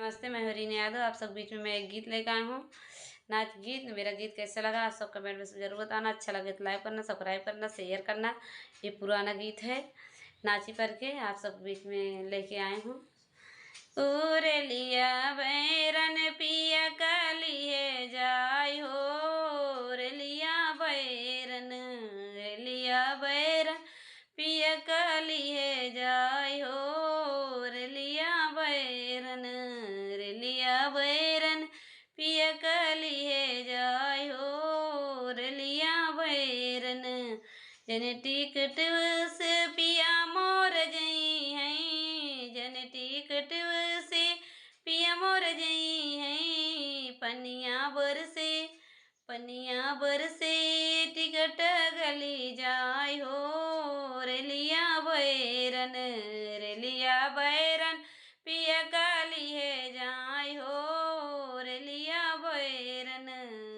नमस्ते, मैं हरीन यादव। आप सब बीच में मैं एक गीत लेकर आया हूँ, नाच गीत। मेरा गीत कैसा लगा आप सब कमेंट में ज़रूर बताना। अच्छा लगे तो लाइक करना, सब्सक्राइब करना, शेयर करना। ये पुराना गीत है, नाची करके आप सब बीच में लेके आए हूँ। उरे लिया बैरन पिया काली है जाय हो, रे लिया बैरन, रे लिया बैरन पिया काली है जाय हो, रे लिया बैरन, रे लिया बैरन पिया काली है जाय हो, रे लिया बैरन। जने टिकट से पिया मोर जई हैं, जने टिकट से पिया मोर जई हैं। पनिया बरसे, पनिया बरसे टिकट गली जाय हो, रे लिया बैरन, रे लिया बैरन पिया काली है जाय हो, रे लिया बैरन,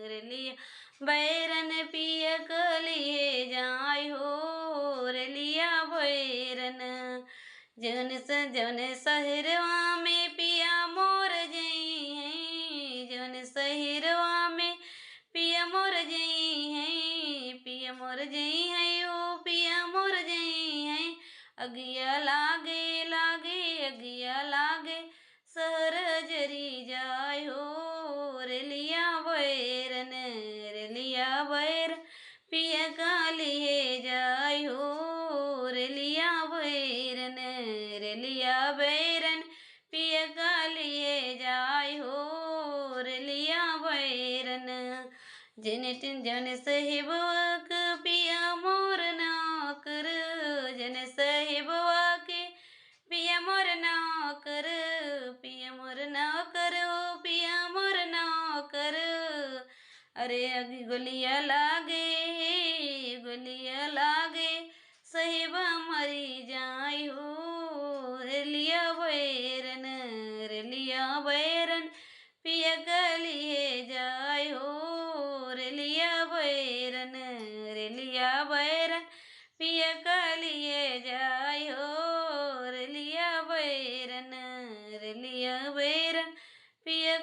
रे लिया बैरन पिया काली है जाय हो, रे लिया बैरन। जौन शहरवा में पिया मोर जई हैं, जौन शहरवा में पिया मोर जई हैं, पिया मोर जई हैं, ओ पिया मोर जई हैं। अगिया लागे लागे अगिया लागे सहर जरी जाय हो, रे लिया बैरन, रे लिया बैरन पिया काली है जाय हो, रे लिया बैरन, रे लिया बैरन पिया काली है जाय हो, रे लिया बैरन। जन साहिबक पिया मोर नौकर, जन साहिबवा के पिया मोर नौकर, पिया मोर नौकर हो, पिया मोर नौकर। अरे अगी गोलिया लागे, गोलिया लागे साहिबा मरी जाय हो, रे लिया बैरन, रे लिया बैरन पिया काली है जाय हो, रे लिया बैरन, रे लिया बैरन पिया काली है जाय हो, रे लिया बैरन, रे लिया बैरन पिया